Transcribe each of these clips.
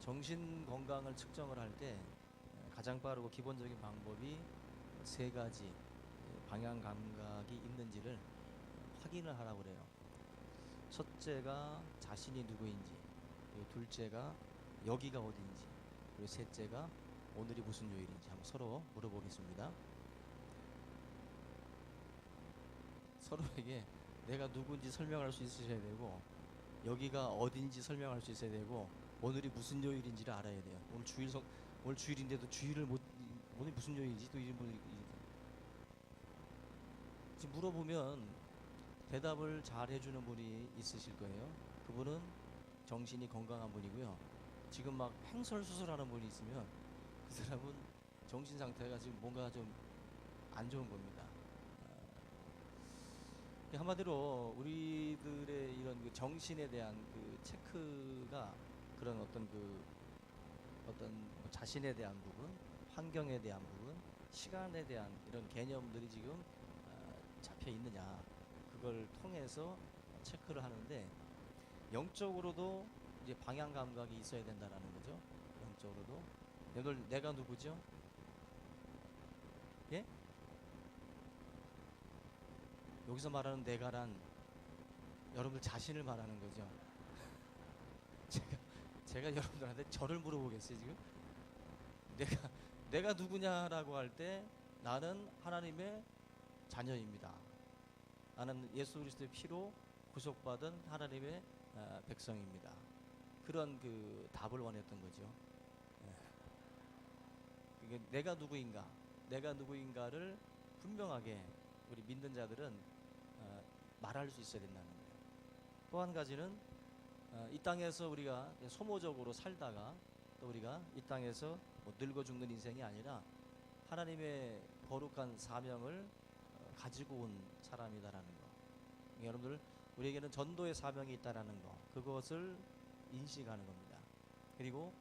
정신 건강을 측정을 할 때 가장 빠르고 기본적인 방법이 세 가지 방향 감각이 있는지를 확인을 하라고 그래요. 첫째가 자신이 누구인지, 그리고 둘째가 여기가 어디인지, 그리고 셋째가 오늘이 무슨 요일인지 한번 서로 물어보겠습니다. 서로에게 내가 누구인지 설명할 수 있으셔야 되고, 여기가 어딘지 설명할 수 있어야 되고, 오늘이 무슨 요일인지를 알아야 돼요. 오늘 주일인데도 주일을 못, 오늘 무슨 요일이지? 또 이름 지금 물어보면 대답을 잘 해주는 분이 있으실 거예요. 그분은 정신이 건강한 분이고요. 지금 막 횡설수설하는 분이 있으면 그 사람은 정신 상태가 지금 뭔가 좀 안 좋은 겁니다. 한마디로 우리들의 이런 그 정신에 대한 그 체크가 그런 어떤 뭐 자신에 대한 부분, 환경에 대한 부분, 시간에 대한 이런 개념들이 지금 잡혀 있느냐, 그걸 통해서 체크를 하는데, 영적으로도 이제 방향 감각이 있어야 된다라는 거죠. 영적으로도 내가 누구죠? 예? 여기서 말하는 내가란 여러분들 자신을 말하는 거죠. 제가 제가 여러분들한테 저를 물어보겠어요 지금? 내가 내가 누구냐라고 할 때 나는 하나님의 자녀입니다. 나는 예수 그리스도의 피로 구속받은 하나님의 백성입니다. 그런 그 답을 원했던 거죠. 내가 누구인가, 내가 누구인가를 분명하게 우리 믿는 자들은 말할 수 있어야 된다는 거예요. 또 한 가지는 이 땅에서 우리가 소모적으로 살다가 또 우리가 이 땅에서 뭐 늙어 죽는 인생이 아니라 하나님의 거룩한 사명을 가지고 온 사람이다라는 거. 여러분들, 우리에게는 전도의 사명이 있다라는 거, 그것을 인식하는 겁니다. 그리고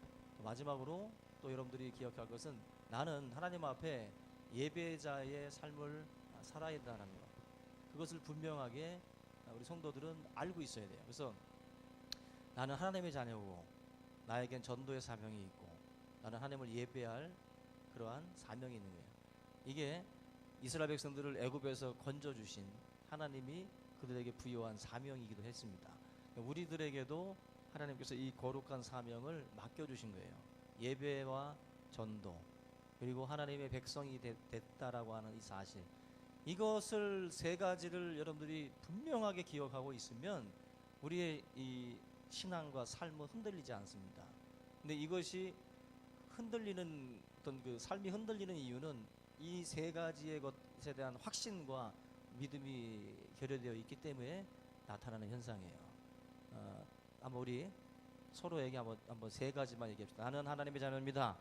마지막으로 또 여러분들이 기억할 것은 나는 하나님 앞에 예배자의 삶을 살아야 한다는 것, 그것을 분명하게 우리 성도들은 알고 있어야 돼요. 그래서 나는 하나님의 자녀고 나에겐 전도의 사명이 있고 나는 하나님을 예배할 그러한 사명이 있는 거예요. 이게 이스라엘 백성들을 애굽에서 건져주신 하나님이 그들에게 부여한 사명이기도 했습니다. 우리들에게도 하나님께서 이 거룩한 사명을 맡겨주신 거예요. 예배와 전도, 그리고 하나님의 백성이 됐다라고 하는 이 사실, 이것을 세 가지를 여러분들이 분명하게 기억하고 있으면 우리의 이 신앙과 삶은 흔들리지 않습니다. 근데 이것이 흔들리는 어떤 그 삶이 흔들리는 이유는 이 세 가지의 것에 대한 확신과 믿음이 결여되어 있기 때문에 나타나는 현상이에요. 한번 우리 서로에게 한번 세 가지만 얘기합시다. 나는 하나님의 자녀입니다.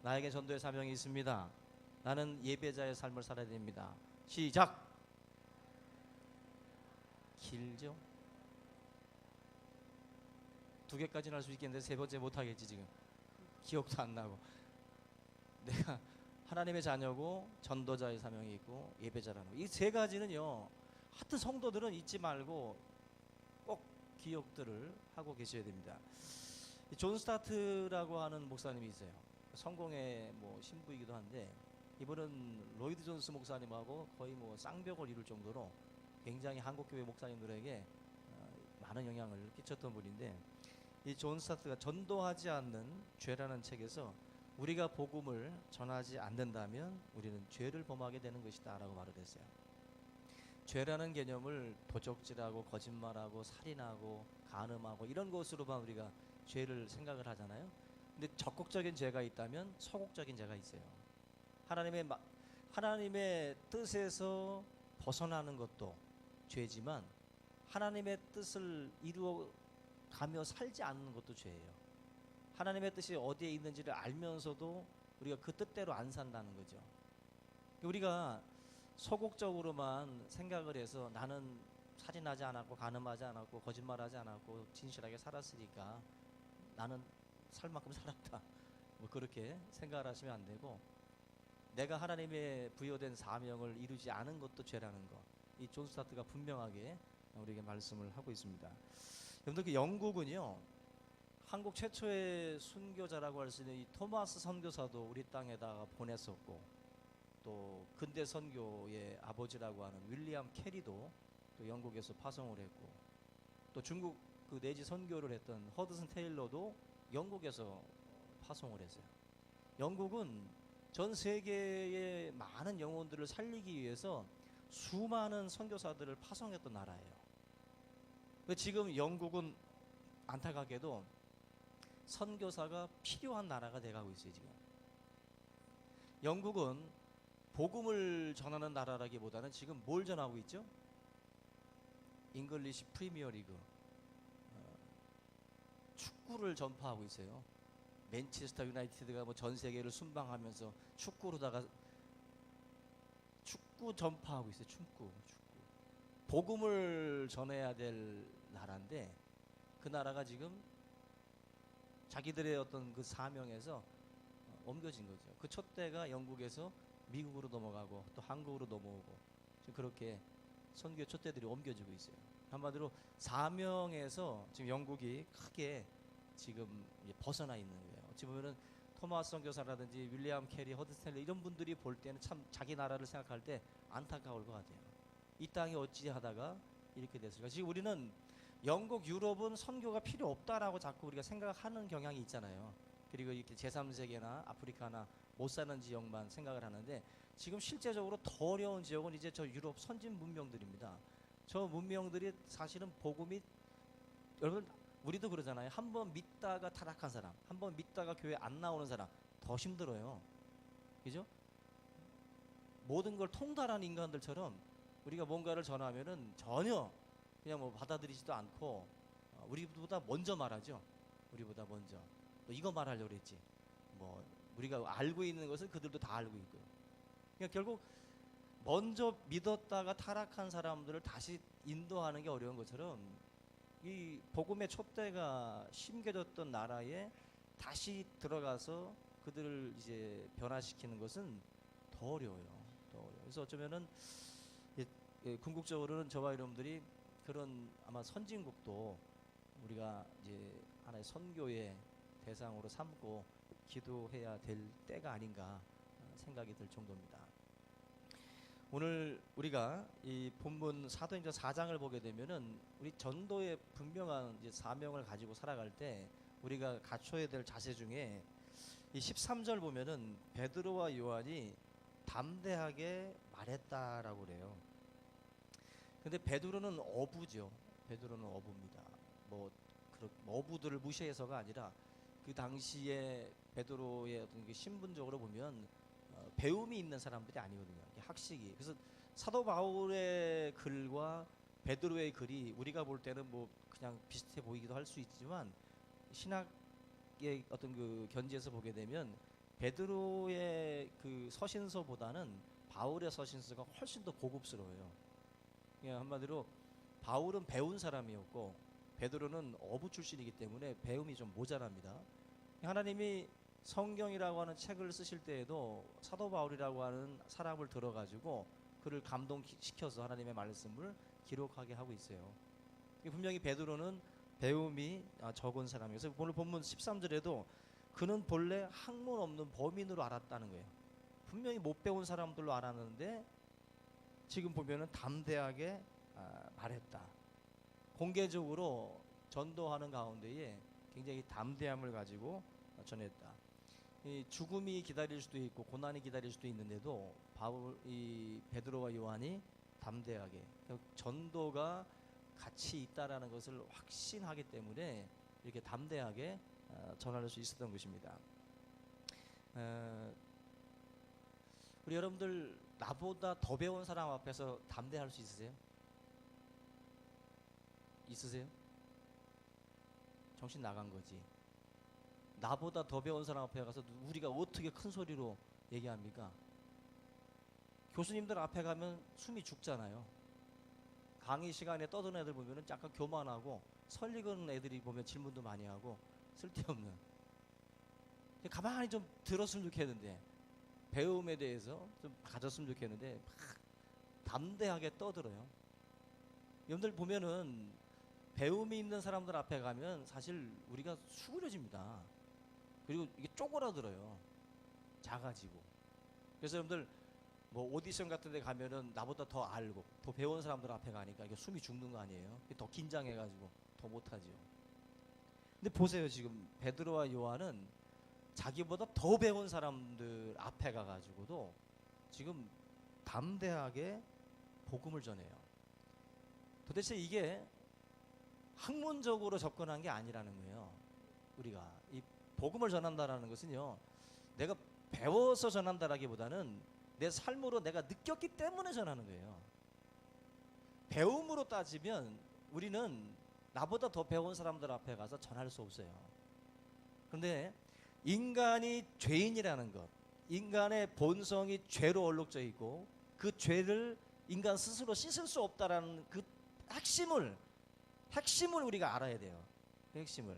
나에게 전도의 사명이 있습니다. 나는 예배자의 삶을 살아야 됩니다. 시작. 길죠? 두 개까지는 할 수 있겠는데 세 번째 못하겠지. 지금 기억도 안 나고. 내가 하나님의 자녀고 전도자의 사명이 있고 예배자라는 거, 이 세 가지는요, 하여튼 성도들은 잊지 말고 꼭 기억들을 하고 계셔야 됩니다. 존 스타트라고 하는 목사님이 있어요. 성공의 뭐 신부이기도 한데, 이분은 로이드 존스 목사님하고 거의 뭐 쌍벽을 이룰 정도로 굉장히 한국교회 목사님들에게 많은 영향을 끼쳤던 분인데, 이 존 스타트가 전도하지 않는 죄라는 책에서 우리가 복음을 전하지 않는다면 우리는 죄를 범하게 되는 것이다 라고 말을 했어요. 죄라는 개념을 도적질하고 거짓말하고 살인하고 간음하고 이런 것으로만 우리가 죄를 생각을 하잖아요. 근데 적극적인 죄가 있다면 소극적인 죄가 있어요. 하나님의 뜻에서 벗어나는 것도 죄지만 하나님의 뜻을 이루어 가며 살지 않는 것도 죄예요. 하나님의 뜻이 어디에 있는지를 알면서도 우리가 그 뜻대로 안 산다는 거죠. 우리가 소극적으로만 생각을 해서 나는 살인하지 않았고 간음하지 않았고 거짓말하지 않았고 진실하게 살았으니까 나는 살 만큼 살았다, 뭐 그렇게 생각을 하시면 안 되고, 내가 하나님의 부여된 사명을 이루지 않은 것도 죄라는 거, 이 존 스타트가 분명하게 우리에게 말씀을 하고 있습니다. 여러분들, 그 영국은요 한국 최초의 순교자라고 할 수 있는 이 토마스 선교사도 우리 땅에다가 보냈었고, 또 근대 선교의 아버지라고 하는 윌리엄 캐리도 또 영국에서 파송을 했고, 또 중국 그 내지 선교를 했던 허드슨 테일러도 영국에서 파송을 했어요. 영국은 전 세계의 많은 영혼들을 살리기 위해서 수많은 선교사들을 파송했던 나라예요. 지금 영국은 안타깝게도 선교사가 필요한 나라가 돼가고 있어요. 지금 영국은 복음을 전하는 나라라기보다는 지금 뭘 전하고 있죠? 잉글리시 프리미어 리그, 축구를 전파하고 있어요. 맨체스터 유나이티드가 뭐 전 세계를 순방하면서 축구로다가 축구 전파하고 있어요. 축구. 복음을 전해야 될 나라인데 그 나라가 지금 자기들의 어떤 그 사명에서 옮겨진 거죠. 그 촛대가 영국에서 미국으로 넘어가고 또 한국으로 넘어오고 지금 그렇게 선교의 촛대들이 옮겨지고 있어요. 한마디로 사명에서 지금 영국이 크게 지금 벗어나 있는 거예요. 어찌 보면은 토마스 선교사라든지 윌리엄 캐리, 허드슨 테일러 이런 분들이 볼 때는 참 자기 나라를 생각할 때 안타까울 것 같아요. 이 땅이 어찌하다가 이렇게 됐을까? 지금 우리는 영국, 유럽은 선교가 필요 없다라고 자꾸 우리가 생각하는 경향이 있잖아요. 그리고 이렇게 제3세계나 아프리카나 못 사는 지역만 생각을 하는데 지금 실제적으로 더 어려운 지역은 이제 저 유럽 선진 문명들입니다. 저 문명들이 사실은 복음이, 여러분 우리도 그러잖아요. 한번 믿다가 타락한 사람, 한번 믿다가 교회 안 나오는 사람 더 힘들어요. 그죠? 모든 걸 통달한 인간들처럼 우리가 뭔가를 전하면은 전혀 그냥 뭐 받아들이지도 않고 우리보다 먼저 말하죠. 우리보다 먼저. 너 이거 말하려고 그랬지. 뭐 우리가 알고 있는 것을 그들도 다 알고 있고요. 그러니까 결국 먼저 믿었다가 타락한 사람들을 다시 인도하는 게 어려운 것처럼 이 복음의 촛대가 심겨졌던 나라에 다시 들어가서 그들을 이제 변화시키는 것은 더 어려워요. 더 어려워요. 그래서 어쩌면은 궁극적으로는 저와 여러분들이 그런 아마 선진국도 우리가 이제 하나의 선교의 대상으로 삼고 기도해야 될 때가 아닌가 생각이 들 정도입니다. 오늘 우리가 이 본문 사도행전 4장을 보게 되면은 우리 전도의 분명한 이제 사명을 가지고 살아갈 때 우리가 갖춰야 될 자세 중에 이 13절 보면은 베드로와 요한이 담대하게 말했다라고 그래요. 근데 베드로는 어부죠. 베드로는 어부입니다. 뭐 어부들을 무시해서가 아니라 그 당시에 베드로의 어떤 그 신분적으로 보면 배움이 있는 사람들이 아니거든요. 학식이. 그래서 사도 바울의 글과 베드로의 글이 우리가 볼 때는 뭐 그냥 비슷해 보이기도 할 수 있지만 신학의 어떤 그 견지에서 보게 되면 베드로의 그 서신서보다는 바울의 서신서가 훨씬 더 고급스러워요. 그냥 한마디로 바울은 배운 사람이었고 베드로는 어부 출신이기 때문에 배움이 좀 모자랍니다. 하나님이 성경이라고 하는 책을 쓰실 때에도 사도 바울이라고 하는 사람을 들어가지고 그를 감동시켜서 하나님의 말씀을 기록하게 하고 있어요. 분명히 베드로는 배움이 적은 사람이어서 오늘 본문 13절에도 그는 본래 학문 없는 범인으로 알았다는 거예요. 분명히 못 배운 사람들로 알았는데 지금 보면은 담대하게 말했다. 공개적으로 전도하는 가운데에 굉장히 담대함을 가지고 전했다. 이 죽음이 기다릴 수도 있고 고난이 기다릴 수도 있는데도 이 베드로와 요한이 담대하게 전도가 같이 있다라는 것을 확신하기 때문에 이렇게 담대하게 전할 수 있었던 것입니다. 우리 여러분들 나보다 더 배운 사람 앞에서 담대할 수 있으세요? 있으세요? 정신 나간 거지. 나보다 더 배운 사람 앞에 가서 우리가 어떻게 큰 소리로 얘기합니까? 교수님들 앞에 가면 숨이 죽잖아요. 강의 시간에 떠드는 애들 보면 약간 교만하고 설익은 애들이 보면 질문도 많이 하고 쓸데없는. 가만히 좀 들었으면 좋겠는데 배움에 대해서 좀 가졌으면 좋겠는데 막 담대하게 떠들어요. 여러분들 보면은 배움이 있는 사람들 앞에 가면 사실 우리가 수그려집니다. 그리고 이게 쪼그라들어요. 작아지고. 그래서 여러분들 뭐 오디션 같은 데 가면은 나보다 더 알고 더 배운 사람들 앞에 가니까 이게 숨이 죽는 거 아니에요? 더 긴장해가지고 더 못하죠. 근데 보세요, 지금 베드로와 요한은 자기보다 더 배운 사람들 앞에 가가지고도 지금 담대하게 복음을 전해요. 도대체 이게 학문적으로 접근한 게 아니라는 거예요. 우리가 이 복음을 전한다라는 것은요, 내가 배워서 전한다라기보다는 내 삶으로 내가 느꼈기 때문에 전하는 거예요. 배움으로 따지면 우리는 나보다 더 배운 사람들 앞에 가서 전할 수 없어요. 그런데 인간이 죄인이라는 것, 인간의 본성이 죄로 얼룩져 있고 그 죄를 인간 스스로 씻을 수 없다라는 그 핵심을 우리가 알아야 돼요. 그 핵심을.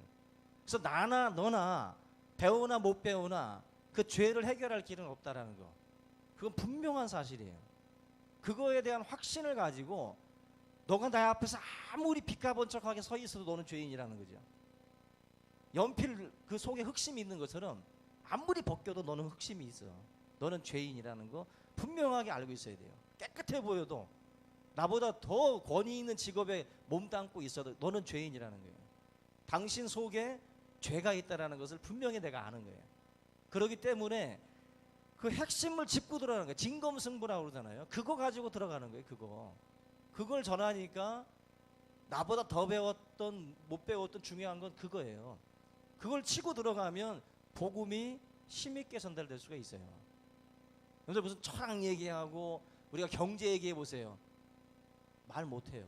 그래서 나나 너나 배우나 못 배우나 그 죄를 해결할 길은 없다라는 거. 그건 분명한 사실이에요. 그거에 대한 확신을 가지고 너가 나 앞에서 아무리 비까번쩍하게 서 있어도 너는 죄인이라는 거죠. 연필 그 속에 흑심이 있는 것처럼 아무리 벗겨도 너는 흑심이 있어. 너는 죄인이라는 거 분명하게 알고 있어야 돼요. 깨끗해 보여도 나보다 더 권위 있는 직업에 몸담고 있어도 너는 죄인이라는 거예요. 당신 속에 죄가 있다는 것을 분명히 내가 아는 거예요. 그렇기 때문에 그 핵심을 짚고 들어가는 거예요. 진검승부라고 그러잖아요. 그거 가지고 들어가는 거예요. 그걸 전하니까 나보다 더 배웠던 못 배웠던 중요한 건 그거예요. 그걸 치고 들어가면 복음이 힘있게 전달될 수가 있어요. 여러분들 무슨 철학 얘기하고 우리가 경제 얘기해 보세요. 말 못해요.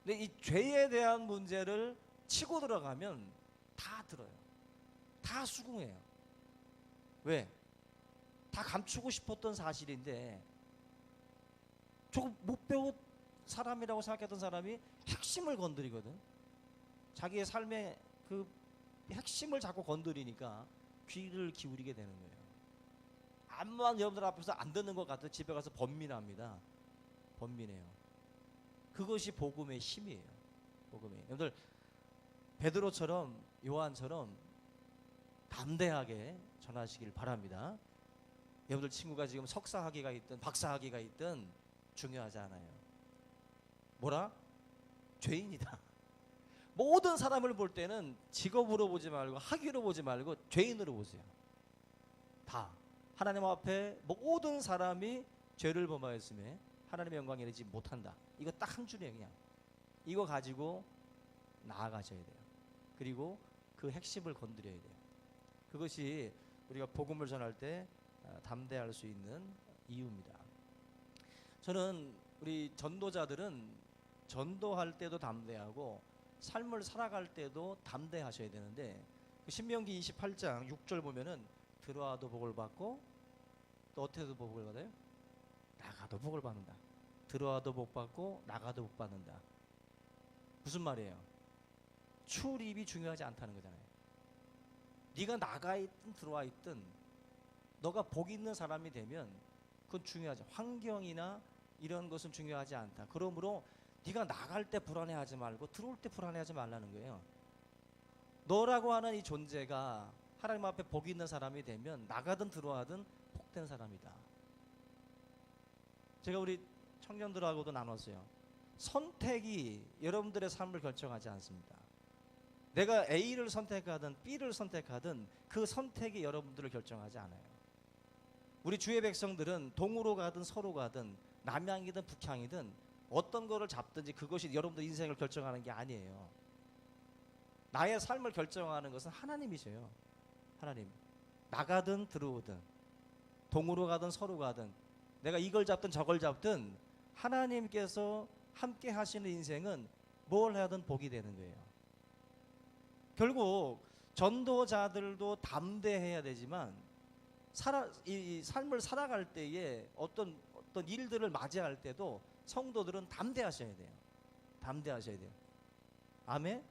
근데 이 죄에 대한 문제를 치고 들어가면 다 들어요. 다 수긍해요. 왜? 다 감추고 싶었던 사실인데 조금 못 배운 사람이라고 생각했던 사람이 핵심을 건드리거든. 자기의 삶의 그 핵심을 자꾸 건드리니까 귀를 기울이게 되는 거예요. 암만 여러분들 앞에서 안 듣는 것 같아 집에 가서 번민합니다. 번민해요. 그것이 복음의 힘이에요. 복음이. 여러분들 베드로처럼 요한처럼 담대하게 전하시길 바랍니다. 여러분들 친구가 지금 석사학위가 있든 박사학위가 있든 중요하지 않아요. 뭐라? 죄인이다. 모든 사람을 볼 때는 직업으로 보지 말고 학위로 보지 말고 죄인으로 보세요. 다 하나님 앞에 모든 사람이 죄를 범하였음에 하나님의 영광에 이르지 못한다. 이거 딱 한 줄이에요. 그냥 이거 가지고 나아가셔야 돼요. 그리고 그 핵심을 건드려야 돼요. 그것이 우리가 복음을 전할 때 담대할 수 있는 이유입니다. 저는 우리 전도자들은 전도할 때도 담대하고 삶을 살아갈 때도 담대하셔야 되는데 신명기 28장 6절 보면은 들어와도 복을 받고 또 어떻게도 복을 받아요? 나가도 복을 받는다. 들어와도 복 받고 나가도 복 받는다. 무슨 말이에요? 출입이 중요하지 않다는 거잖아요. 네가 나가 있든 들어와 있든 너가 복 있는 사람이 되면 그건 중요하죠. 환경이나 이런 것은 중요하지 않다. 그러므로 네가 나갈 때 불안해하지 말고 들어올 때 불안해하지 말라는 거예요. 너라고 하는 이 존재가 하나님 앞에 복 있는 사람이 되면 나가든 들어와든 복된 사람이다. 제가 우리 청년들하고도 나눴어요. 선택이 여러분들의 삶을 결정하지 않습니다. 내가 A를 선택하든 B를 선택하든 그 선택이 여러분들을 결정하지 않아요. 우리 주의 백성들은 동으로 가든 서로 가든 남향이든 북향이든 어떤 거를 잡든지 그것이 여러분들 인생을 결정하는 게 아니에요. 나의 삶을 결정하는 것은 하나님이세요. 하나님. 나가든 들어오든 동으로 가든 서로 가든 내가 이걸 잡든 저걸 잡든 하나님께서 함께 하시는 인생은 뭘 하든 복이 되는 거예요. 결국 전도자들도 담대해야 되지만 이 삶을 살아갈 때에 어떤 일들을 맞이할 때도 성도들은 담대하셔야 돼요. 담대하셔야 돼요. 아멘?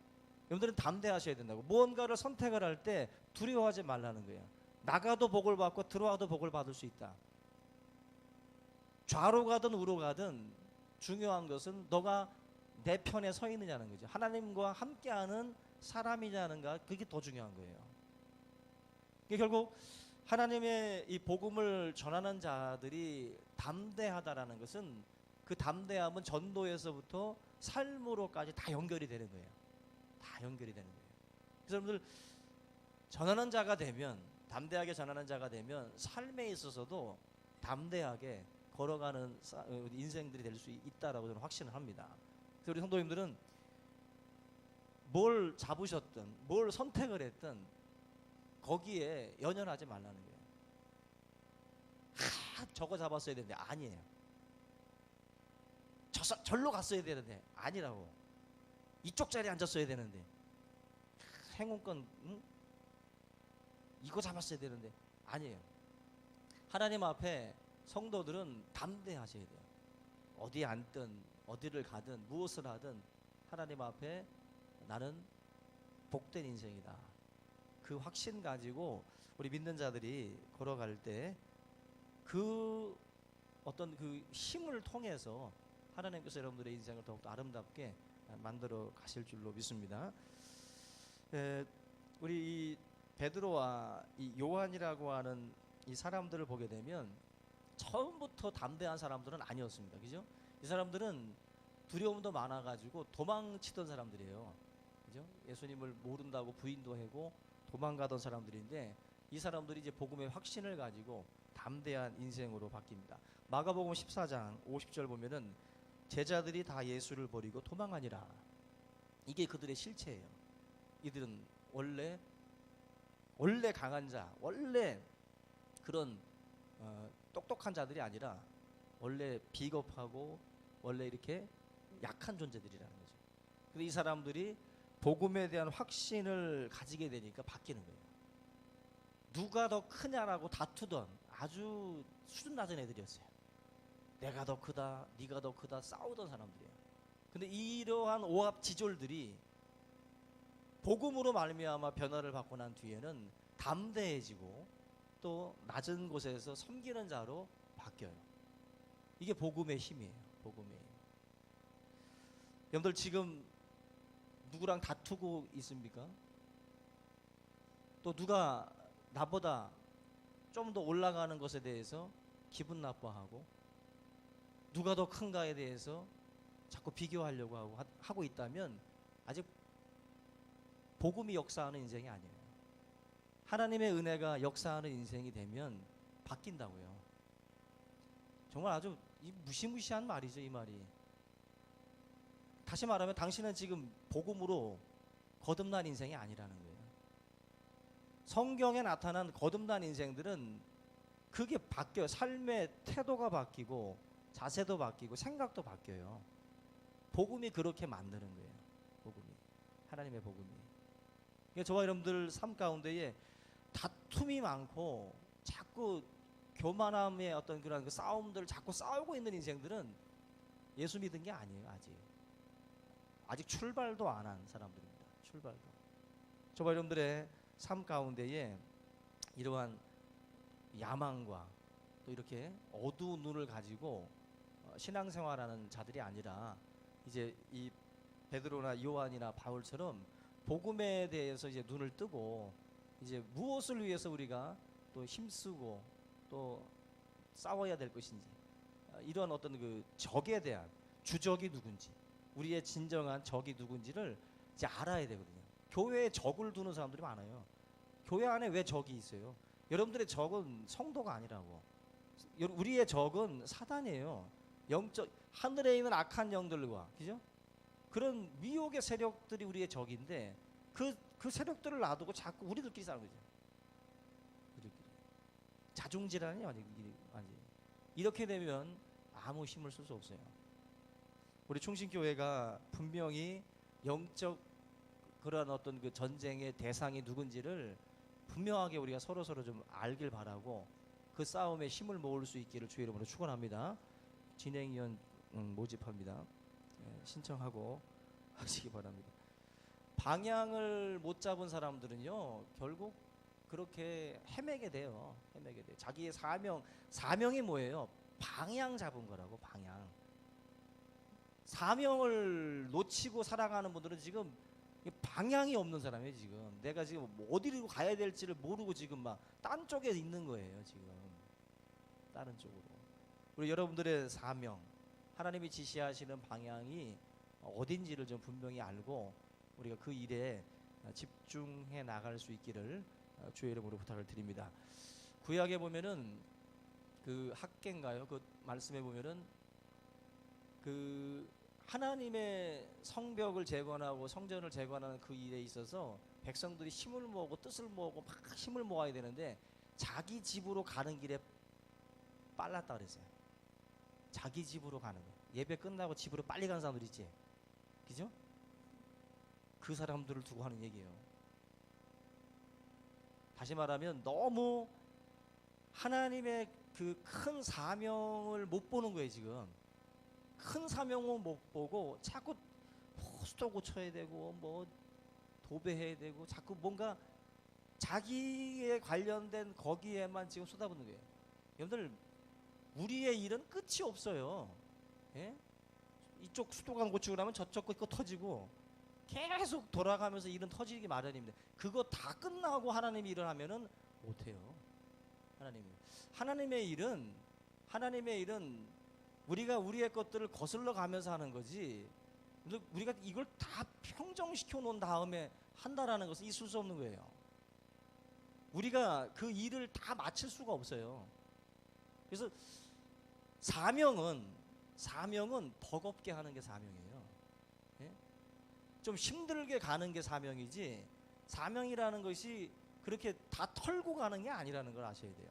여러분들은 담대하셔야 된다고. 무언가를 선택을 할 때 두려워하지 말라는 거예요. 나가도 복을 받고 들어와도 복을 받을 수 있다. 좌로 가든 우로 가든 중요한 것은 너가 내 편에 서 있느냐는 거죠. 하나님과 함께하는 사람이냐는가, 그게 더 중요한 거예요. 결국 하나님의 이 복음을 전하는 자들이 담대하다라는 것은, 그 담대함은 전도에서부터 삶으로까지 다 연결이 되는 거예요. 다 연결이 되는 거예요. 그래서 여러분들 전하는 자가 되면, 담대하게 전하는 자가 되면 삶에 있어서도 담대하게 걸어가는 인생들이 될 수 있다라고 저는 확신을 합니다. 그래서 우리 성도님들은 뭘 잡으셨든 뭘 선택을 했든 거기에 연연하지 말라는 거예요. 저거 잡았어야 되는데 아니에요. 절로 갔어야 되는데 아니라고. 이쪽 자리에 앉았어야 되는데, 행운권 이거 잡았어야 되는데 아니에요. 하나님 앞에 성도들은 담대하셔야 돼요. 어디에 앉든 어디를 가든 무엇을 하든 하나님 앞에 나는 복된 인생이다, 그 확신 가지고 우리 믿는 자들이 걸어갈 때 그 어떤 그 힘을 통해서 하나님께서 여러분들의 인생을 더욱더 아름답게 만들어 가실 줄로 믿습니다. 우리 이 베드로와 이 요한이라고 하는 이 사람들을 보게 되면 처음부터 담대한 사람들은 아니었습니다. 그죠? 이 사람들은 두려움도 많아가지고 도망치던 사람들이에요. 그죠? 예수님을 모른다고 부인도 하고 도망가던 사람들인데, 이 사람들이 이제 복음의 확신을 가지고 담대한 인생으로 바뀝니다. 마가복음 14장 50절 보면은 제자들이 다 예수를 버리고 도망하니라. 이게 그들의 실체예요. 이들은 원래 강한 자, 원래 그런 똑똑한 자들이 아니라 원래 비겁하고 원래 이렇게 약한 존재들이라는 거죠. 근데 이 사람들이 복음에 대한 확신을 가지게 되니까 바뀌는 거예요. 누가 더 크냐라고 다투던 아주 수준 낮은 애들이었어요. 내가 더 크다, 네가 더 크다 싸우던 사람들이에요. 근데 이러한 오합지졸들이 복음으로 말미암아 변화를 받고 난 뒤에는 담대해지고 또 낮은 곳에서 섬기는 자로 바뀌어요. 이게 복음의 힘이에요. 복음의 힘. 여러분들 지금 누구랑 다투고 있습니까? 또 누가 나보다 좀 더 올라가는 것에 대해서 기분 나빠하고, 누가 더 큰가에 대해서 자꾸 비교하려고 하고 있다면 아직 복음이 역사하는 인생이 아니에요. 하나님의 은혜가 역사하는 인생이 되면 바뀐다고요. 정말 아주 무시무시한 말이죠, 이 말이. 다시 말하면 당신은 지금 복음으로 거듭난 인생이 아니라는 거예요. 성경에 나타난 거듭난 인생들은 그게 바뀌어요. 삶의 태도가 바뀌고 자세도 바뀌고 생각도 바뀌어요. 복음이 그렇게 만드는 거예요. 복음이, 하나님의 복음이. 그러니까 저와 여러분들 삶 가운데에 다툼이 많고 자꾸 교만함의 어떤 그런 그 싸움들 자꾸 싸우고 있는 인생들은 예수 믿은 게 아니에요. 아직 출발도 안 한 사람들입니다. 출발도. 저와 여러분들의 삶 가운데에 이러한 야망과 또 이렇게 어두운 눈을 가지고 신앙생활하는 자들이 아니라, 이제 이 베드로나 요한이나 바울처럼 복음에 대해서 이제 눈을 뜨고, 이제 무엇을 위해서 우리가 또 힘쓰고 또 싸워야 될 것인지, 이런 어떤 그 적에 대한 주적이 누군지, 우리의 진정한 적이 누군지를 이제 알아야 되거든요. 교회에 적을 두는 사람들이 많아요. 교회 안에 왜 적이 있어요? 여러분들의 적은 성도가 아니라고. 우리의 적은 사단이에요. 영적 하늘에 있는 악한 영들과, 그죠? 그런 미혹의 세력들이 우리의 적인데, 그 세력들을 놔두고 자꾸 우리들끼리 싸우는 거죠. 우리들끼리. 자중질환이 아니. 이렇게 되면 아무 힘을 쓸 수 없어요. 우리 충신교회가 분명히 영적 그런 어떤 그 전쟁의 대상이 누군지를 분명하게 우리가 서로 좀 알길 바라고, 그 싸움에 힘을 모을 수 있기를 주의 이름으로 축원합니다. 진행위원 모집합니다. 신청하고 하시기 바랍니다. 방향을 못 잡은 사람들은요, 결국 그렇게 헤매게 돼요. 자기의 사명이 뭐예요? 방향 잡은 거라고. 방향. 사명을 놓치고 살아가는 분들은 지금 방향이 없는 사람이에요. 지금 내가 지금 어디로 가야 될지를 모르고 지금 막 딴 쪽에 있는 거예요. 지금 다른 쪽으로. 우리 여러분들의 사명, 하나님이 지시하시는 방향이 어딘지를 좀 분명히 알고 우리가 그 일에 집중해 나갈 수 있기를 주의 이름으로 부탁을 드립니다. 구약에 보면은 그 학개인가요? 그 말씀에 보면은 그 하나님의 성벽을 재건하고 성전을 재건하는 그 일에 있어서 백성들이 힘을 모으고 뜻을 모으고 막 힘을 모아야 되는데 자기 집으로 가는 길에 빨랐다 그랬어요. 자기 집으로 가는 거. 예배 끝나고 집으로 빨리 가는 사람들 있지, 그죠? 그 사람들을 두고 하는 얘기예요. 다시 말하면 너무 하나님의 그 큰 사명을 못 보는 거예요. 지금 큰 사명은 못 보고 자꾸 수도 고쳐야 되고 뭐 도배해야 되고 자꾸 뭔가 자기에 관련된 거기에만 지금 쏟아붓는 거예요. 여러분들, 우리의 일은 끝이 없어요. 예? 이쪽 수도관 고치고 나면 저쪽 거 터지고 계속 돌아가면서 일은 터지기 마련입니다. 그거 다 끝나고 하나님이 일을 하면은 못해요. 하나님의 일은 우리가 우리의 것들을 거슬러 가면서 하는 거지, 우리가 이걸 다 평정시켜 놓은 다음에 한다라는 것은 있을 수 없는 거예요. 우리가 그 일을 다 마칠 수가 없어요. 그래서 사명은 버겁게 하는 게 사명이에요. 예? 좀 힘들게 가는 게 사명이지, 사명이라는 것이 그렇게 다 털고 가는 게 아니라는 걸 아셔야 돼요.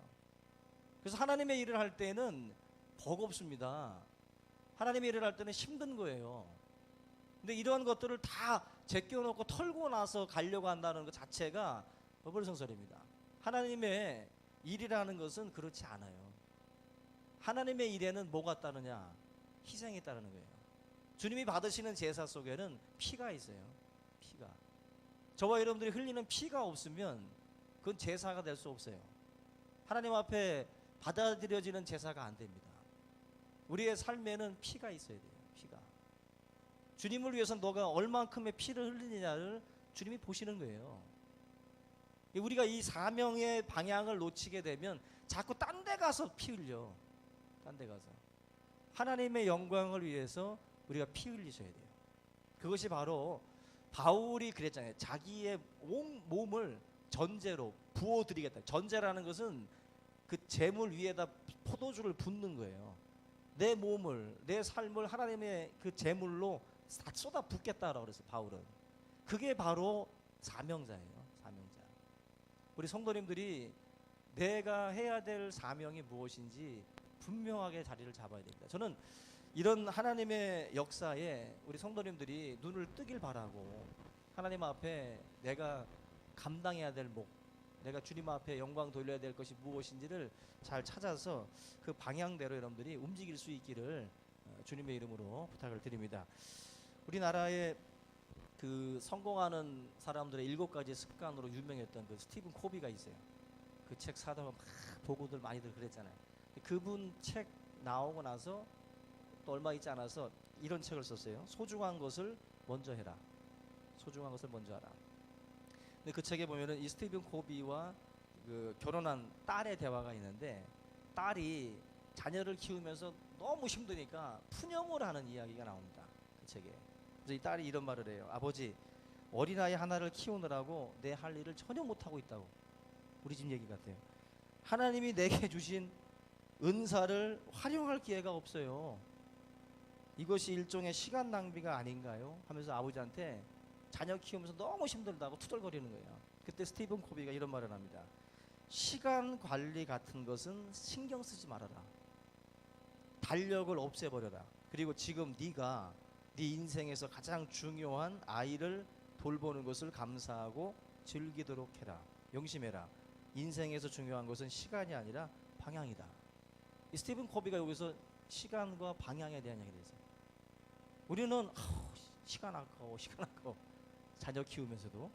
그래서 하나님의 일을 할 때는 버겁습니다. 하나님의 일을 할 때는 힘든 거예요. 근데 이러한 것들을 다 제껴놓고 털고 나서 가려고 한다는 것 자체가 어불성설입니다. 하나님의 일이라는 것은 그렇지 않아요. 하나님의 일에는 뭐가 따르냐? 희생이 따르는 거예요. 주님이 받으시는 제사 속에는 피가 있어요. 피가. 저와 여러분들이 흘리는 피가 없으면 그건 제사가 될 수 없어요. 하나님 앞에 받아들여지는 제사가 안 됩니다. 우리의 삶에는 피가 있어야 돼요. 피가. 주님을 위해서 너가 얼만큼의 피를 흘리느냐를 주님이 보시는 거예요. 우리가 이 사명의 방향을 놓치게 되면 자꾸 딴 데 가서 피 흘려. 딴 데 가서. 하나님의 영광을 위해서 우리가 피 흘리셔야 돼요. 그것이 바로 바울이 그랬잖아요. 자기의 온 몸을 전제로 부어드리겠다. 전제라는 것은 그 제물 위에다 포도주를 붓는 거예요. 내 몸을, 내 삶을 하나님의 그 제물로 다 쏟아 붓겠다라고 그랬어요. 바울은. 그게 바로 사명자예요. 사명자. 우리 성도님들이 내가 해야 될 사명이 무엇인지 분명하게 자리를 잡아야 됩니다. 저는 이런 하나님의 역사에 우리 성도님들이 눈을 뜨길 바라고, 하나님 앞에 내가 감당해야 될 목, 내가 주님 앞에 영광 돌려야 될 것이 무엇인지를 잘 찾아서 그 방향대로 여러분들이 움직일 수 있기를 주님의 이름으로 부탁을 드립니다. 우리나라에 그 성공하는 사람들의 7가지 습관으로 유명했던 그 스티븐 코비가 있어요. 그 책 사다가 막 보고들 많이들 그랬잖아요. 그분 책 나오고 나서 또 얼마 있지 않아서 이런 책을 썼어요. 소중한 것을 먼저 해라. 소중한 것을 먼저 하라. 근데 그 책에 보면은 이 스티븐 코비와 그 결혼한 딸의 대화가 있는데, 딸이 자녀를 키우면서 너무 힘드니까 푸념을 하는 이야기가 나옵니다. 그 책에. 그래서 이 딸이 이런 말을 해요. 아버지, 어린아이 하나를 키우느라고 내 할 일을 전혀 못하고 있다고. 우리 집 얘기 같아요. 하나님이 내게 주신 은사를 활용할 기회가 없어요. 이것이 일종의 시간 낭비가 아닌가요? 하면서 아버지한테 자녀 키우면서 너무 힘들다고 투덜거리는 거예요. 그때 스티븐 코비가 이런 말을 합니다. 시간 관리 같은 것은 신경 쓰지 말아라. 달력을 없애버려라. 그리고 지금 네가 네 인생에서 가장 중요한 아이를 돌보는 것을 감사하고 즐기도록 해라. 명심해라. 인생에서 중요한 것은 시간이 아니라 방향이다. 이 스티븐 코비가 여기서 시간과 방향에 대한 얘기를 했어요. 우리는 시간 아까워, 시간 아까워. 자녀 키우면서도.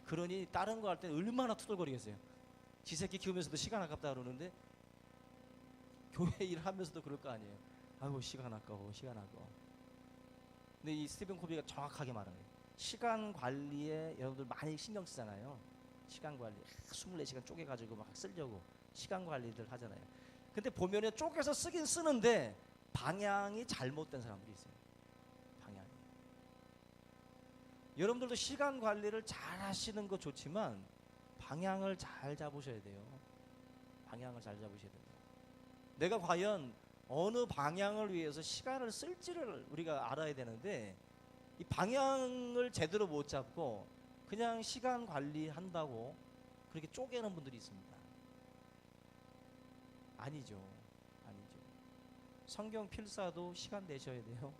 그러니 다른 거 할 때 얼마나 투덜거리겠어요. 지 새끼 키우면서도 시간 아깝다 그러는데 교회 일 하면서도 그럴 거 아니에요. 아이고 시간 아까워, 시간 아까워. 근데 이 스티븐 코비가 정확하게 말하는 거예요. 시간 관리에 여러분들 많이 신경 쓰잖아요. 시간 관리 24시간 쪼개가지고 막 쓰려고 시간 관리들 하잖아요. 근데 보면은 쪼개서 쓰긴 쓰는데 방향이 잘못된 사람들이 있어요. 방향이. 여러분들도 시간 관리를 잘 하시는 거 좋지만 방향을 잘 잡으셔야 돼요. 방향을 잘 잡으셔야 돼요. 내가 과연 어느 방향을 위해서 시간을 쓸지를 우리가 알아야 되는데 이 방향을 제대로 못 잡고 그냥 시간 관리한다고 그렇게 쪼개는 분들이 있습니다. 아니죠. 아니죠. 성경 필사도 시간 내셔야 돼요.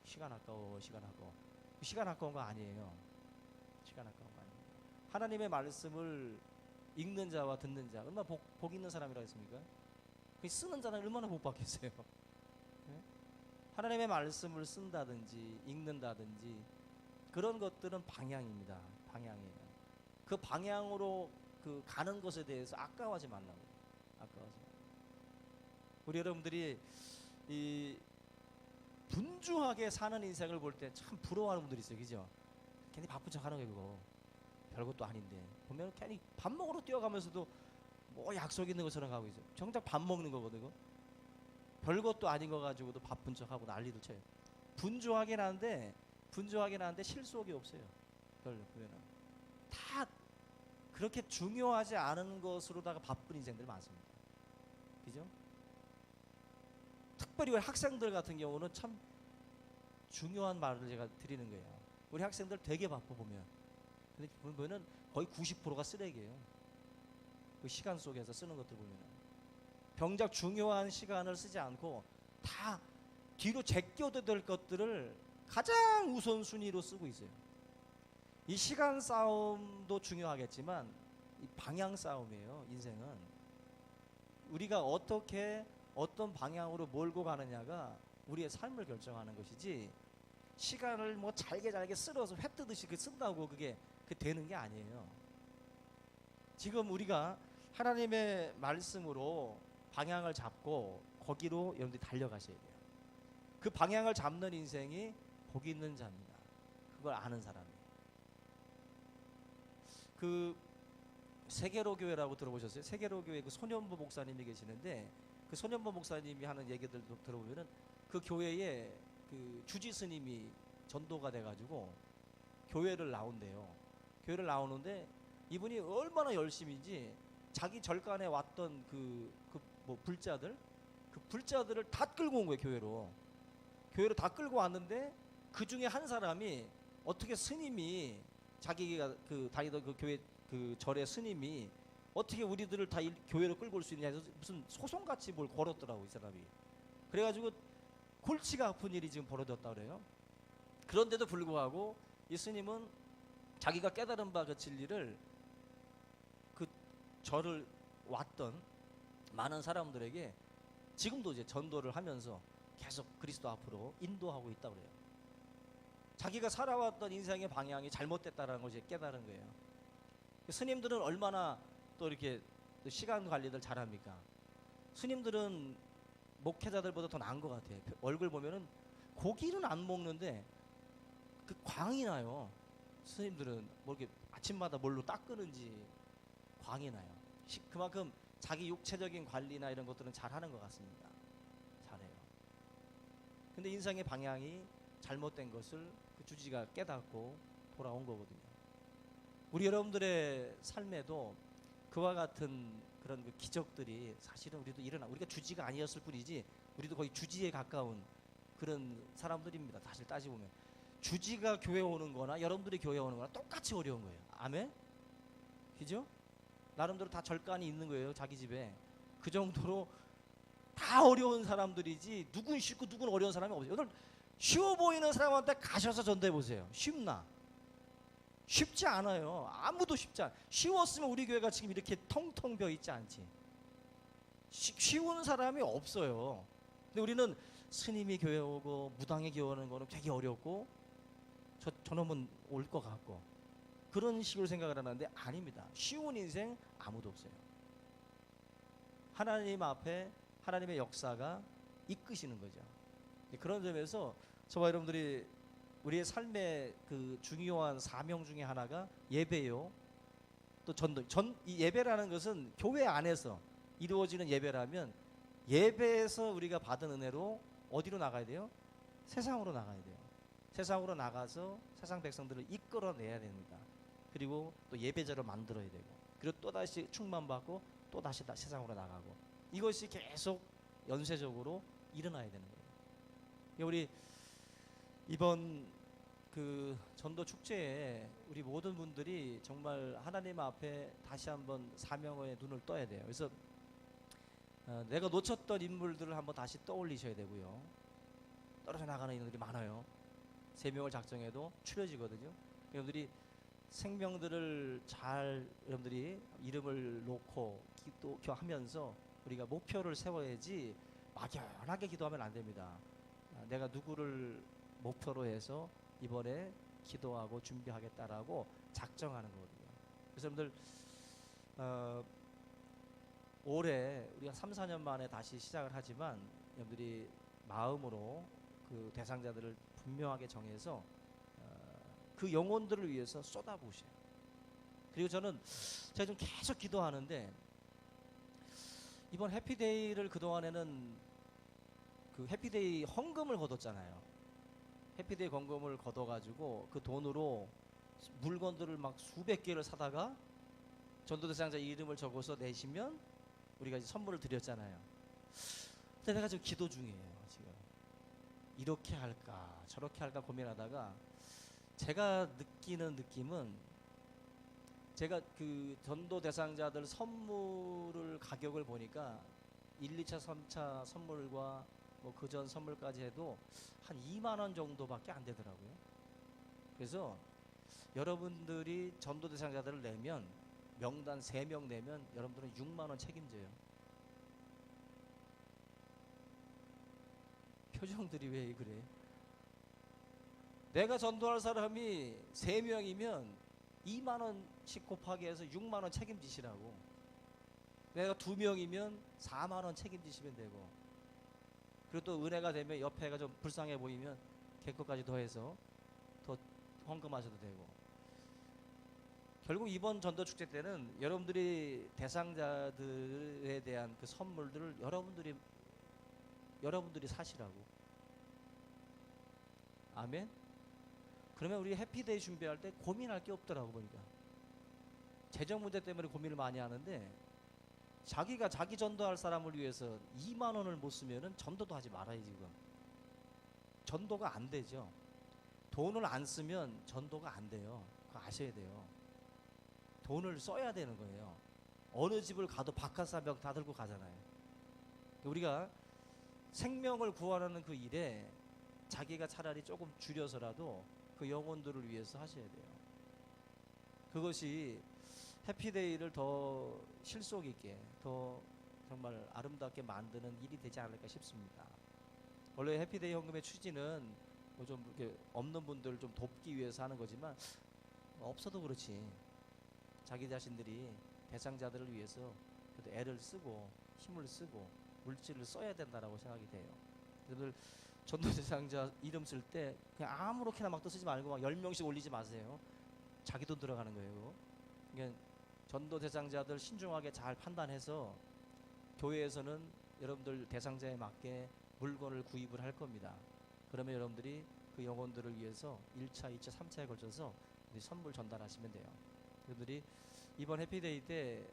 시간 아까워, 시간 아까워. 시간 아까운 거 아니에요. 시간 아까운 거 아니에요. 하나님의 말씀을 읽는 자와 듣는 자 얼마나 복 있는 사람이라 했습니까? 쓰는 자는 얼마나 복 받겠어요. 네? 하나님의 말씀을 쓴다든지 읽는다든지 그런 것들은 방향입니다. 방향이에요. 그 방향으로 그 가는 것에 대해서 아까워하지 말라고. 아까워하지 말라고. 우리 여러분들이 이 분주하게 사는 인생을 볼 때 참 부러워하는 분들이 있어요. 그죠? 괜히 바쁜 척 하는 거 그거. 별것도 아닌데. 보면 괜히 밥 먹으러 뛰어가면서도 뭐 약속 있는 것처럼 가고 있어요. 정작 밥 먹는 거거든요. 별것도 아닌 거 가지고도 바쁜 척하고 난리도 쳐요. 분주하긴 한데 실속이 없어요. 별로 보면은 다 그렇게 중요하지 않은 것으로다가 바쁜 인생들 많습니다. 그죠? 특별히 우리 학생들 같은 경우는 참 중요한 말을 제가 드리는 거예요. 우리 학생들 되게 바빠 보면. 근데 보면은 거의 90%가 쓰레기예요. 그 시간 속에서 쓰는 것들 보면은 병작 중요한 시간을 쓰지 않고 다 뒤로 제껴도 될 것들을 가장 우선순위로 쓰고 있어요. 이 시간 싸움도 중요하겠지만 이 방향 싸움이에요. 인생은 우리가 어떻게 어떤 방향으로 몰고 가느냐가 우리의 삶을 결정하는 것이지 시간을 뭐 잘게 쓸어서 회 뜨듯이 쓴다고 그게 되는 게 아니에요. 지금 우리가 하나님의 말씀으로 방향을 잡고 거기로 여러분들이 달려가셔야 돼요. 그 방향을 잡는 인생이 복 있는 자입니다. 그걸 아는 사람이. 그 세계로 교회라고 들어보셨어요? 세계로 교회 그 손현보 목사님이 계시는데 그 손현보 목사님이 하는 얘기들도 들어보면은 그 교회에 그 주지 스님이 전도가 돼가지고 교회를 나온대요. 교회를 나오는데 이분이 얼마나 열심인지 자기 절간에 왔던 뭐 불자들을 다 끌고 온 거예요. 교회로 다 끌고 왔는데 그 중에 한 사람이 어떻게 스님이 자기가 그 다니던 그 교회 그 절의 스님이 어떻게 우리들을 다 교회로 끌고 올 수 있냐 해서 무슨 소송같이 뭘 걸었더라고 이 사람이. 그래가지고 골치가 아픈 일이 지금 벌어졌다 그래요. 그런데도 불구하고 이 스님은 자기가 깨달은 바 그 진리를 그 절을 왔던 많은 사람들에게 지금도 이제 전도를 하면서 계속 그리스도 앞으로 인도하고 있다 그래요. 자기가 살아왔던 인생의 방향이 잘못됐다는 것을 깨달은 거예요. 스님들은 얼마나 또 이렇게 또 시간 관리들 잘합니까? 스님들은 목회자들보다 더 나은 것 같아요. 얼굴 보면은 고기는 안 먹는데 그 광이 나요. 스님들은 뭐 이렇게 아침마다 뭘로 닦으는지 광이 나요. 그만큼 자기 육체적인 관리나 이런 것들은 잘하는 것 같습니다. 잘해요. 근데 인생의 방향이 잘못된 것을 그 주지가 깨닫고 돌아온 거거든요. 우리 여러분들의 삶에도 그와 같은 그런 그 기적들이 사실은 우리도 우리가 주지가 아니었을 뿐이지 우리도 거의 주지에 가까운 그런 사람들입니다. 사실 따지보면 주지가 교회 오는 거나 여러분들이 교회 오는 거나 똑같이 어려운 거예요. 아멘? 그죠? 나름대로 다 절간이 있는 거예요. 자기 집에. 그 정도로 다 어려운 사람들이지 누군 쉽고 누군 어려운 사람이 없어요. 오늘 쉬워 보이는 사람한테 가셔서 전도해 보세요. 쉽나? 쉽지 않아요. 아무도 쉽지 않아요. 쉬웠으면 우리 교회가 지금 이렇게 텅텅 비어 있지 않지. 쉬운 사람이 없어요. 근데 우리는 스님이 교회 오고 무당이 교회 오는 거는 되게 어렵고 저놈은 올 것 같고 그런 식으로 생각을 하는데 아닙니다. 쉬운 인생 아무도 없어요. 하나님 앞에 하나님의 역사가 이끄시는 거죠. 그런 점에서 저와 여러분들이 우리의 삶의 그 중요한 사명 중에 하나가 예배요. 또 이 예배라는 것은 교회 안에서 이루어지는 예배라면 예배에서 우리가 받은 은혜로 어디로 나가야 돼요? 세상으로 나가야 돼요. 세상으로 나가서 세상 백성들을 이끌어내야 됩니다. 그리고 또 예배자를 만들어야 되고, 그리고 또다시 충만받고 또다시 세상으로 나가고, 이것이 계속 연쇄적으로 일어나야 되는 거예요. 우리 이번 그 전도 축제에 우리 모든 분들이 정말 하나님 앞에 다시 한번 사명의 눈을 떠야 돼요. 그래서 내가 놓쳤던 인물들을 한번 다시 떠올리셔야 되고요. 떨어져 나가는 인물들이 많아요. 3명을 작정해도 추려지거든요. 여러분들이 생명들을 잘 여러분들이 이름을 놓고 기도하면서 우리가 목표를 세워야지 막연하게 기도하면 안 됩니다. 내가 누구를 목표로 해서 이번에 기도하고 준비하겠다라고 작정하는 거거든요. 그래서 여러분들 올해 우리가 3, 4년 만에 다시 시작을 하지만 여러분들이 마음으로 그 대상자들을 분명하게 정해서 그 영혼들을 위해서 쏟아부으세요. 그리고 제가 좀 계속 기도하는데, 이번 해피데이를 그동안에는 그 해피데이 헌금을 거뒀잖아요. 해피데이 헌금을 거둬가지고 그 돈으로 물건들을 막 수백 개를 사다가 전도 대상자 이름을 적어서 내시면 우리가 이제 선물을 드렸잖아요. 근데 내가 지금 기도 중이에요. 지금 이렇게 할까 저렇게 할까 고민하다가 제가 느끼는 느낌은, 제가 그 전도 대상자들 선물을 가격을 보니까 1, 2차, 3차 선물과 뭐 그전 선물까지 해도 한 2만 원 정도밖에 안 되더라고요. 그래서 여러분들이 전도 대상자들을 내면, 명단 3명 내면 여러분들은 6만 원 책임져요. 표정들이 왜 그래? 내가 전도할 사람이 3명이면 2만 원씩 곱하기 해서 6만 원 책임지시라고. 내가 2명이면 4만 원 책임지시면 되고, 그리고 또 은혜가 되면 옆에가 좀 불쌍해 보이면 걔거까지 더해서 더 헌금하셔도 되고. 결국 이번 전도 축제 때는 여러분들이 대상자들에 대한 그 선물들을 여러분들이 사시라고. 아멘. 그러면 우리 해피데이 준비할 때 고민할 게 없더라고 보니까. 재정 문제 때문에 고민을 많이 하는데, 자기가 자기 전도할 사람을 위해서 2만 원을 못 쓰면은 전도도 하지 말아요. 지금 전도가 안 되죠. 돈을 안 쓰면 전도가 안 돼요. 그거 아셔야 돼요. 돈을 써야 되는 거예요. 어느 집을 가도 박하사병 다 들고 가잖아요. 우리가 생명을 구하는 그 일에 자기가 차라리 조금 줄여서라도 그 영혼들을 위해서 하셔야 돼요. 그것이 해피데이를 더 실속 있게, 더 정말 아름답게 만드는 일이 되지 않을까 싶습니다. 원래 해피데이 헌금의 취지는 뭐 좀 이렇게 없는 분들을 좀 돕기 위해서 하는 거지만, 없어도 그렇지 자기 자신들이 대상자들을 위해서 그래도 애를 쓰고 힘을 쓰고 물질을 써야 된다라고 생각이 돼요. 여러분들 전도 대상자 이름 쓸 때 그냥 아무렇게나 막 쓰지 말고 막 10명씩 올리지 마세요. 자기 돈 들어가는 거예요. 그러니까 전도 대상자들 신중하게 잘 판단해서 교회에서는 여러분들 대상자에 맞게 물건을 구입을 할 겁니다. 그러면 여러분들이 그 영혼들을 위해서 1차, 2차, 3차에 걸쳐서 선물 전달하시면 돼요. 여러분들이 이번 해피데이 때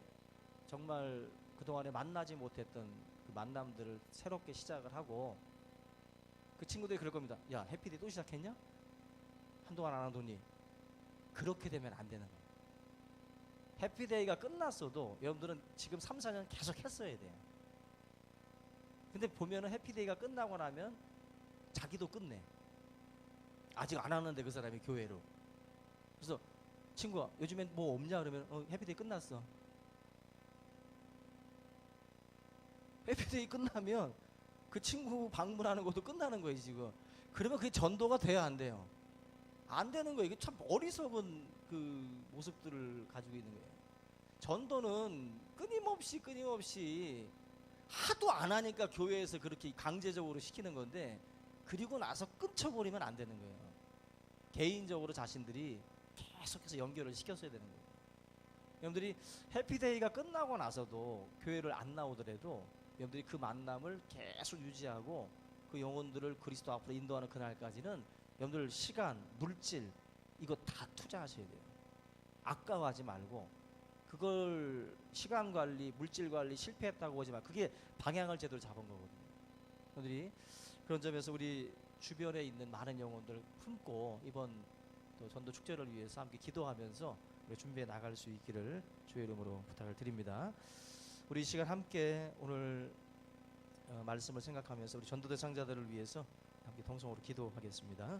정말 그동안에 만나지 못했던 그 만남들을 새롭게 시작을 하고, 그 친구들이 그럴 겁니다. 야, 해피데이 또 시작했냐? 한동안 안 하더니. 그렇게 되면 안 되는 거예요. 해피데이가 끝났어도 여러분들은 지금 3, 4년 계속 했어야 돼요. 근데 보면은 해피데이가 끝나고 나면 자기도 끝내. 아직 안 하는데 그 사람이 교회로. 그래서 친구가 요즘엔 뭐 없냐 그러면 해피데이 끝났어. 해피데이 끝나면 그 친구 방문하는 것도 끝나는 거예요 지금. 그러면 그게 전도가 돼야 안 돼요? 안 되는 거예요. 이게 참 어리석은 그 모습들을 가지고 있는 거예요. 전도는 끊임없이 하도 안 하니까 교회에서 그렇게 강제적으로 시키는 건데, 그리고 나서 끊쳐버리면 안 되는 거예요. 개인적으로 자신들이 계속해서 연결을 시켰어야 되는 거예요. 여러분들이 해피데이가 끝나고 나서도 교회를 안 나오더라도 여러분들이 그 만남을 계속 유지하고 그 영혼들을 그리스도 앞으로 인도하는 그날까지는 여러분들 시간, 물질 이거 다 투자하셔야 돼요. 아까워하지 말고 그걸 시간 관리, 물질 관리 실패했다고 하지 마. 그게 방향을 제대로 잡은 거거든요. 여러분들이 그런 점에서 우리 주변에 있는 많은 영혼들 품고 이번 또 전도 축제를 위해서 함께 기도하면서 우리 준비해 나갈 수 있기를 주의 이름으로 부탁을 드립니다. 우리 이 시간 함께 오늘 말씀을 생각하면서 우리 전도 대상자들을 위해서 함께 통성으로 기도하겠습니다.